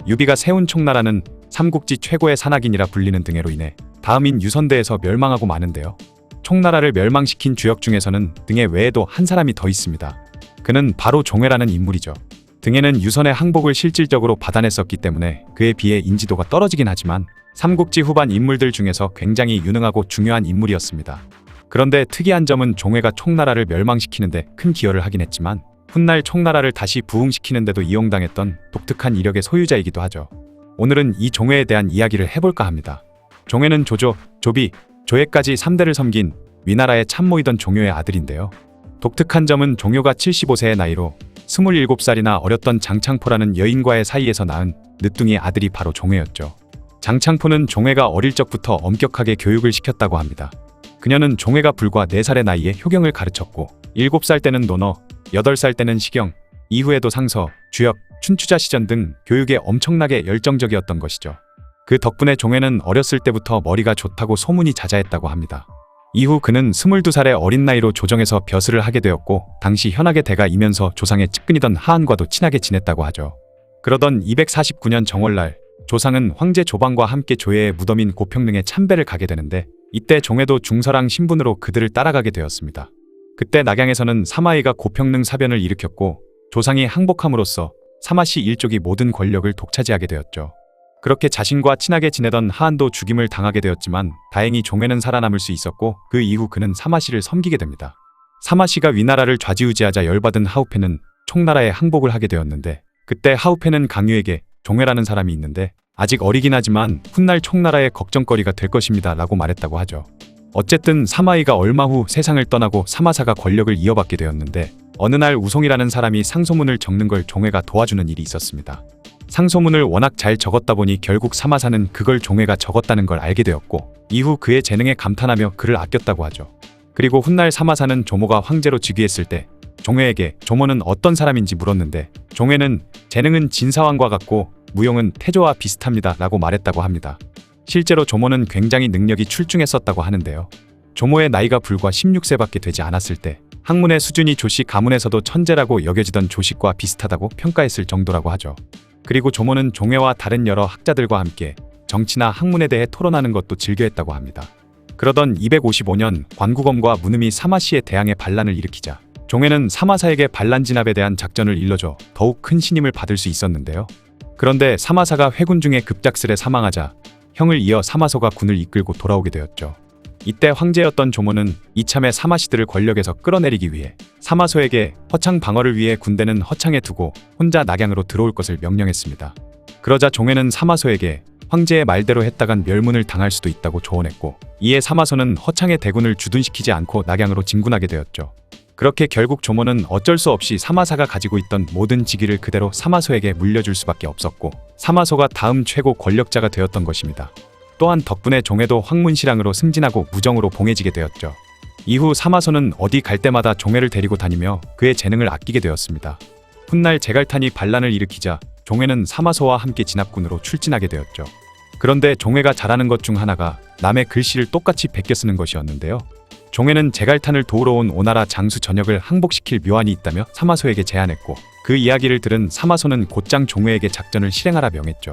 유비가 세운 총나라는 삼국지 최고의 산악인이라 불리는 등해로 인해 다음인 유선대에서 멸망하고 마는데요. 총나라를 멸망시킨 주역 중에서는 등해 외에도 한 사람이 더 있습니다. 그는 바로 종회라는 인물이죠. 등해는 유선의 항복을 실질적으로 받아냈었기 때문에 그에 비해 인지도가 떨어지긴 하지만 삼국지 후반 인물들 중에서 굉장히 유능하고 중요한 인물이었습니다. 그런데 특이한 점은 종회가 총나라를 멸망시키는데 큰 기여를 하긴 했지만 훗날 총나라를 다시 부흥시키는 데도 이용당했던 독특한 이력의 소유자이기도 하죠. 오늘은 이 종회에 대한 이야기를 해볼까 합니다. 종회는 조조, 조비, 조예까지 3대를 섬긴 위나라의 참모이던 종효의 아들인데요. 독특한 점은 종효가 75세의 나이로 27살이나 어렸던 장창포라는 여인과의 사이에서 낳은 늦둥이 아들이 바로 종회였죠. 장창포는 종회가 어릴 적부터 엄격하게 교육을 시켰다고 합니다. 그녀는 종회가 불과 4살의 나이에 효경을 가르쳤고 7살 때는 논어, 8살 때는 시경, 이후에도 상서, 주역, 춘추자시전 등 교육에 엄청나게 열정적이었던 것이죠. 그 덕분에 종회는 어렸을 때부터 머리가 좋다고 소문이 자자했다고 합니다. 이후 그는 22살의 어린 나이로 조정에서 벼슬을 하게 되었고 당시 현악의 대가이면서 조상의 측근이던 하한과도 친하게 지냈다고 하죠. 그러던 249년 정월날 조상은 황제 조방과 함께 조예의 무덤인 고평릉에 참배를 가게 되는데 이때 종회도 중서랑 신분으로 그들을 따라가게 되었습니다. 그때 낙양에서는 사마이가 고평릉 사변을 일으켰고 조상이 항복함으로써 사마씨 일족이 모든 권력을 독차지하게 되었죠. 그렇게 자신과 친하게 지내던 하한도 죽임을 당하게 되었지만 다행히 종회는 살아남을 수 있었고 그 이후 그는 사마씨를 섬기게 됩니다. 사마씨가 위나라를 좌지우지하자 열받은 하우페는 총나라에 항복을 하게 되었는데 그때 하우페는 강유에게 종회라는 사람이 있는데 아직 어리긴 하지만 훗날 총나라의 걱정거리가 될 것입니다 라고 말했다고 하죠. 어쨌든 사마이가 얼마 후 세상을 떠나고 사마사가 권력을 이어받게 되었는데 어느 날 우송이라는 사람이 상소문을 적는 걸 종회가 도와주는 일이 있었습니다. 상소문을 워낙 잘 적었다 보니 결국 사마사는 그걸 종회가 적었다는 걸 알게 되었고 이후 그의 재능에 감탄하며 그를 아꼈다고 하죠. 그리고 훗날 사마사는 조모가 황제로 즉위했을 때 종회에게 조모는 어떤 사람인지 물었는데 종회는 재능은 진사왕과 같고 무용은 태조와 비슷합니다 라고 말했다고 합니다. 실제로 조모는 굉장히 능력이 출중했었다고 하는데요. 조모의 나이가 불과 16세밖에 되지 않았을 때 학문의 수준이 조식 가문에서도 천재라고 여겨지던 조식과 비슷하다고 평가했을 정도라고 하죠. 그리고 조모는 종회와 다른 여러 학자들과 함께 정치나 학문에 대해 토론하는 것도 즐겨했다고 합니다. 그러던 255년 관구검과 문음이 사마씨에 대항해 반란을 일으키자 종회는 사마사에게 반란 진압에 대한 작전을 일러줘 더욱 큰 신임을 받을 수 있었는데요. 그런데 사마사가 회군 중에 급작스레 사망하자 형을 이어 사마소가 군을 이끌고 돌아오게 되었죠. 이때 황제였던 조모는 이참에 사마씨들을 권력에서 끌어내리기 위해 사마소에게 허창 방어를 위해 군대는 허창에 두고 혼자 낙양으로 들어올 것을 명령했습니다. 그러자 종회는 사마소에게 황제의 말대로 했다간 멸문을 당할 수도 있다고 조언했고 이에 사마소는 허창의 대군을 주둔시키지 않고 낙양으로 진군하게 되었죠. 그렇게 결국 조모는 어쩔 수 없이 사마사가 가지고 있던 모든 직위를 그대로 사마소에게 물려줄 수밖에 없었고 사마소가 다음 최고 권력자가 되었던 것입니다. 또한 덕분에 종회도 황문시랑으로 승진하고 무정으로 봉해지게 되었죠. 이후 사마소는 어디 갈 때마다 종회를 데리고 다니며 그의 재능을 아끼게 되었습니다. 훗날 제갈탄이 반란을 일으키자 종회는 사마소와 함께 진압군으로 출진하게 되었죠. 그런데 종회가 잘하는 것 중 하나가 남의 글씨를 똑같이 베껴 쓰는 것이었는데요. 종회는 제갈탄을 도우러 온 오나라 장수 전역을 항복시킬 묘안이 있다며 사마소에게 제안했고 그 이야기를 들은 사마소는 곧장 종회에게 작전을 실행하라 명했죠.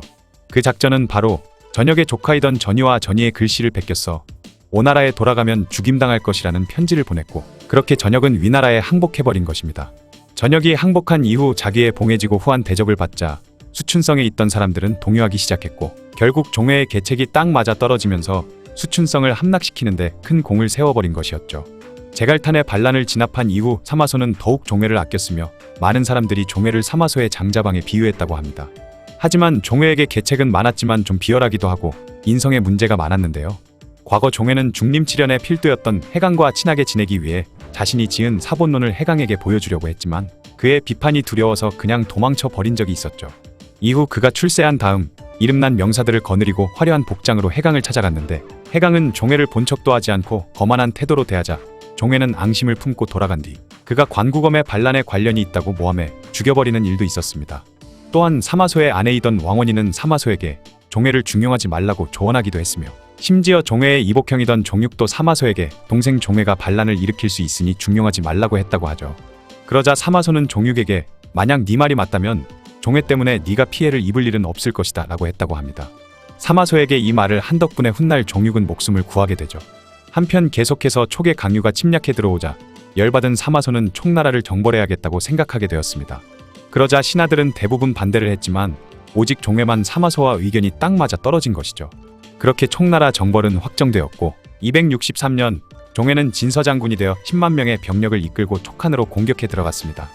그 작전은 바로 전역의 조카이던 전이와 전이의 글씨를 베껴서 오나라에 돌아가면 죽임당할 것이라는 편지를 보냈고 그렇게 전역은 위나라에 항복해버린 것입니다. 전역이 항복한 이후 자기의 봉해지고 후한 대접을 받자 수춘성에 있던 사람들은 동요하기 시작했고 결국 종회의 계책이 딱 맞아 떨어지면서 수춘성을 함락시키는데 큰 공을 세워버린 것이었죠. 제갈탄의 반란을 진압한 이후 사마소는 더욱 종회를 아꼈으며 많은 사람들이 종회를 사마소의 장자방에 비유했다고 합니다. 하지만 종회에게 계책은 많았지만 좀 비열하기도 하고 인성에 문제가 많았는데요. 과거 종회는 중림칠연의 필두였던 해강과 친하게 지내기 위해 자신이 지은 사본론을 해강에게 보여주려고 했지만 그의 비판이 두려워서 그냥 도망쳐 버린 적이 있었죠. 이후 그가 출세한 다음 이름난 명사들을 거느리고 화려한 복장으로 해강을 찾아갔는데 해강은 종회를 본 척도 하지 않고 거만한 태도로 대하자 종회는 앙심을 품고 돌아간 뒤 그가 관구검의 반란에 관련이 있다고 모함해 죽여버리는 일도 있었습니다. 또한 사마소의 아내이던 왕원이는 사마소에게 종회를 중용하지 말라고 조언하기도 했으며 심지어 종회의 이복형이던 종육도 사마소에게 동생 종회가 반란을 일으킬 수 있으니 중용하지 말라고 했다고 하죠. 그러자 사마소는 종육에게 만약 네 말이 맞다면 종회 때문에 네가 피해를 입을 일은 없을 것이다 라고 했다고 합니다. 사마소에게 이 말을 한 덕분에 훗날 종육은 목숨을 구하게 되죠. 한편 계속해서 촉의 강유가 침략해 들어오자 열받은 사마소는 총나라를 정벌해야겠다고 생각하게 되었습니다. 그러자 신하들은 대부분 반대를 했지만 오직 종회만 사마소와 의견이 딱 맞아 떨어진 것이죠. 그렇게 총나라 정벌은 확정되었고 263년 종회는 진서장군이 되어 10만 명의 병력을 이끌고 촉한으로 공격해 들어갔습니다.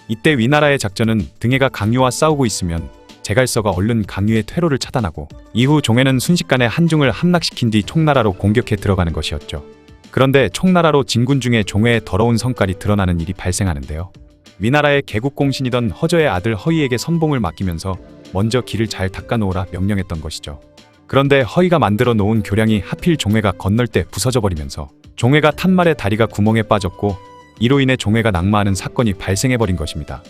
이때 위나라의 작전은 등해가 강유와 싸우고 있으면 제갈서가 얼른 강유의 퇴로를 차단하고 이후 종회는 순식간에 한중을 함락시킨 뒤 총나라로 공격해 들어가는 것이었죠. 그런데 총나라로 진군 중에 종회의 더러운 성깔이 드러나는 일이 발생하는데요. 위나라의 개국공신이던 허저의 아들 허이에게 선봉을 맡기면서 먼저 길을 잘 닦아놓으라 명령했던 것이죠. 그런데 허이가 만들어 놓은 교량이 하필 종회가 건널 때 부서져 버리면서 종회가 탄 말에 다리가 구멍에 빠졌고 이로 인해 종회가 낙마하는 사건이 발생해버린 것입니다.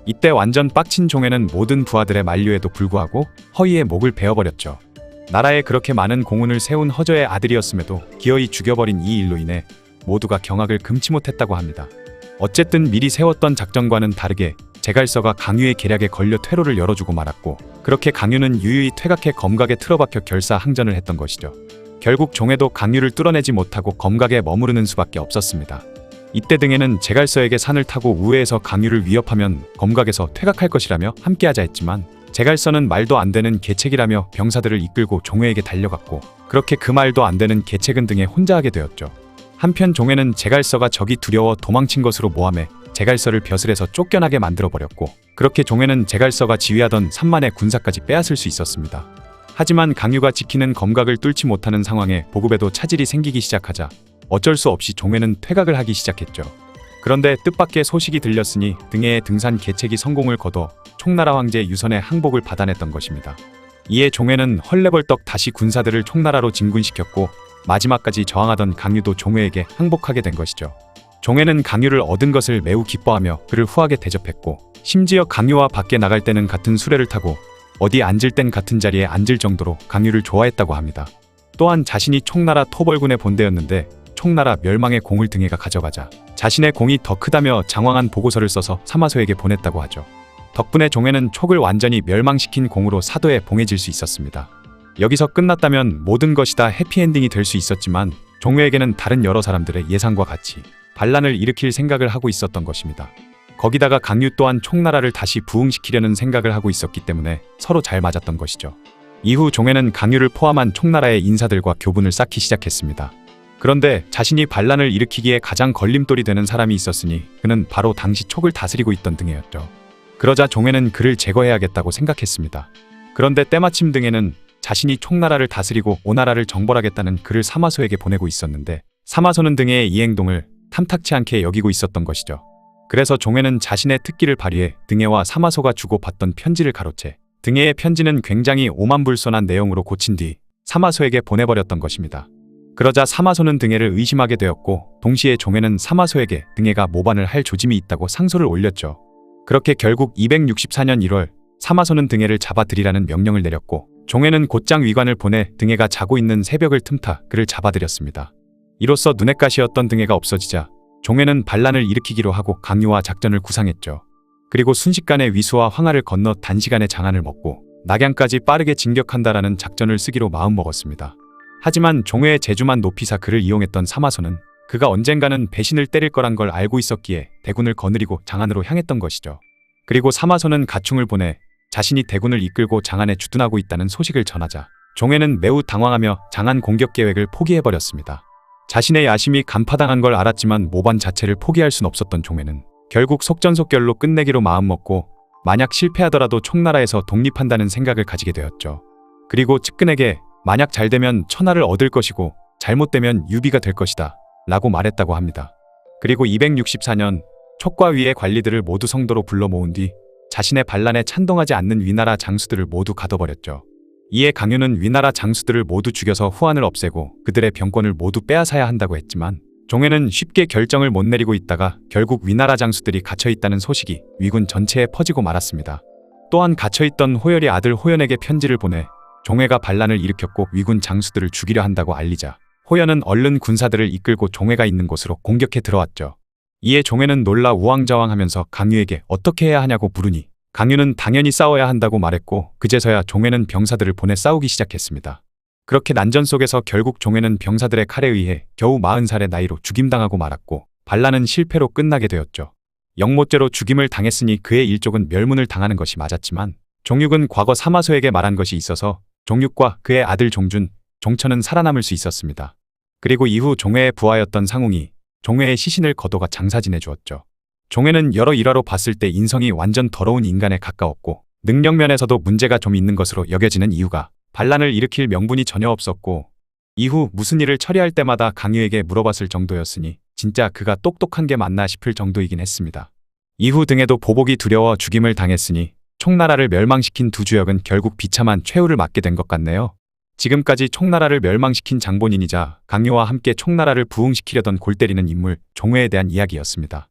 이때 완전 빡친 종회는 모든 부하들의 만류에도 불구하고 허이의 목을 베어버렸죠. 나라에 그렇게 많은 공훈을 세운 허저의 아들이었음에도 기어이 죽여버린 이 일로 인해 모두가 경악을 금치 못했다고 합니다. 어쨌든 미리 세웠던 작전과는 다르게 제갈서가 강유의 계략에 걸려 퇴로를 열어주고 말았고 그렇게 강유는 유유히 퇴각해 검각에 틀어박혀 결사항전을 했던 것이죠. 결국 종회도 강유를 뚫어내지 못하고 검각에 머무르는 수밖에 없었습니다. 이때 등에는 제갈서에게 산을 타고 우회해서 강유를 위협하면 검각에서 퇴각할 것이라며 함께하자 했지만 제갈서는 말도 안 되는 계책이라며 병사들을 이끌고 종회에게 달려갔고 그렇게 그 말도 안 되는 계책은 등에 혼자 하게 되었죠. 한편 종회는 제갈서가 적이 두려워 도망친 것으로 모함해 제갈서를 벼슬에서 쫓겨나게 만들어버렸고 그렇게 종회는 제갈서가 지휘하던 3만의 군사까지 빼앗을 수 있었습니다. 하지만 강유가 지키는 검각을 뚫지 못하는 상황에 보급에도 차질이 생기기 시작하자 어쩔 수 없이 종회는 퇴각을 하기 시작했죠. 그런데 뜻밖의 소식이 들렸으니 등해의 등산 계책이 성공을 거둬 총나라 황제 유선의 항복을 받아냈던 것입니다. 이에 종회는 헐레벌떡 다시 군사들을 총나라로 진군시켰고 마지막까지 저항하던 강유도 종회에게 항복하게 된 것이죠. 종회는 강유를 얻은 것을 매우 기뻐하며 그를 후하게 대접했고 심지어 강유와 밖에 나갈 때는 같은 수레를 타고 어디 앉을 땐 같은 자리에 앉을 정도로 강유를 좋아했다고 합니다. 또한 자신이 총나라 토벌군의 본대였는데 총나라 멸망의 공을 등해가 가져가자 자신의 공이 더 크다며 장황한 보고서를 써서 사마소에게 보냈다고 하죠. 덕분에 종회는 촉을 완전히 멸망시킨 공으로 사도에 봉해질 수 있었습니다. 여기서 끝났다면 모든 것이 다 해피엔딩이 될 수 있었지만 종회에게는 다른 여러 사람들의 예상과 같이 반란을 일으킬 생각을 하고 있었던 것입니다. 거기다가 강유 또한 총나라를 다시 부흥시키려는 생각을 하고 있었기 때문에 서로 잘 맞았던 것이죠. 이후 종회는 강유를 포함한 총나라의 인사들과 교분을 쌓기 시작했습니다. 그런데 자신이 반란을 일으키기에 가장 걸림돌이 되는 사람이 있었으니 그는 바로 당시 촉을 다스리고 있던 등해였죠. 그러자 종회는 그를 제거해야겠다고 생각했습니다. 그런데 때마침 등해는 자신이 총나라를 다스리고 오나라를 정벌하겠다는 글을 사마소에게 보내고 있었는데 사마소는 등해의 이 행동을 탐탁치 않게 여기고 있었던 것이죠. 그래서 종회는 자신의 특기를 발휘해 등해와 사마소가 주고받던 편지를 가로채 등해의 편지는 굉장히 오만불손한 내용으로 고친 뒤 사마소에게 보내버렸던 것입니다. 그러자 사마소는 등해를 의심하게 되었고 동시에 종회는 사마소에게 등해가 모반을 할 조짐이 있다고 상소를 올렸죠. 그렇게 결국 264년 1월 사마소는 등해를 잡아들이라는 명령을 내렸고 종회는 곧장 위관을 보내 등해가 자고 있는 새벽을 틈타 그를 잡아들였습니다. 이로써 눈엣 가시였던 등해가 없어지자 종회는 반란을 일으키기로 하고 강유와 작전을 구상했죠. 그리고 순식간에 위수와 황하를 건너 단시간에 장안을 먹고 낙양까지 빠르게 진격한다라는 작전을 쓰기로 마음먹었습니다. 하지만 종회의 재주만 높이사 그를 이용했던 사마소는 그가 언젠가는 배신을 때릴 거란 걸 알고 있었기에 대군을 거느리고 장안으로 향했던 것이죠. 그리고 사마소는 가충을 보내 자신이 대군을 이끌고 장안에 주둔하고 있다는 소식을 전하자 종회는 매우 당황하며 장안 공격 계획을 포기해버렸습니다. 자신의 야심이 간파당한 걸 알았지만 모반 자체를 포기할 순 없었던 종회는 결국 속전속결로 끝내기로 마음먹고 만약 실패하더라도 총나라에서 독립한다는 생각을 가지게 되었죠. 그리고 측근에게 만약 잘되면 천하를 얻을 것이고 잘못되면 유비가 될 것이다 라고 말했다고 합니다. 그리고 264년 촉과 위의 관리들을 모두 성도로 불러 모은 뒤 자신의 반란에 찬동하지 않는 위나라 장수들을 모두 가둬버렸죠. 이에 강유는 위나라 장수들을 모두 죽여서 후한을 없애고 그들의 병권을 모두 빼앗아야 한다고 했지만 종회는 쉽게 결정을 못 내리고 있다가 결국 위나라 장수들이 갇혀있다는 소식이 위군 전체에 퍼지고 말았습니다. 또한 갇혀있던 호열이 아들 호연에게 편지를 보내 종회가 반란을 일으켰고 위군 장수들을 죽이려 한다고 알리자 호연은 얼른 군사들을 이끌고 종회가 있는 곳으로 공격해 들어왔죠. 이에 종회는 놀라 우왕좌왕하면서 강유에게 어떻게 해야 하냐고 물으니 강유는 당연히 싸워야 한다고 말했고 그제서야 종회는 병사들을 보내 싸우기 시작했습니다. 그렇게 난전 속에서 결국 종회는 병사들의 칼에 의해 겨우 40살의 나이로 죽임당하고 말았고 반란은 실패로 끝나게 되었죠. 영모죄로 죽임을 당했으니 그의 일족은 멸문을 당하는 것이 맞았지만 종육은 과거 사마소에게 말한 것이 있어서 종육과 그의 아들 종준, 종천은 살아남을 수 있었습니다. 그리고 이후 종회의 부하였던 상웅이 종회의 시신을 거둬가 장사 지내주었죠. 종회는 여러 일화로 봤을 때 인성이 완전 더러운 인간에 가까웠고 능력면에서도 문제가 좀 있는 것으로 여겨지는 이유가 반란을 일으킬 명분이 전혀 없었고 이후 무슨 일을 처리할 때마다 강유에게 물어봤을 정도였으니 진짜 그가 똑똑한 게 맞나 싶을 정도이긴 했습니다. 이후 등에도 보복이 두려워 죽임을 당했으니 총나라를 멸망시킨 두 주역은 결국 비참한 최후를 맞게 된 것 같네요. 지금까지 총나라를 멸망시킨 장본인이자 강유와 함께 총나라를 부흥시키려던 골 때리는 인물 종회에 대한 이야기였습니다.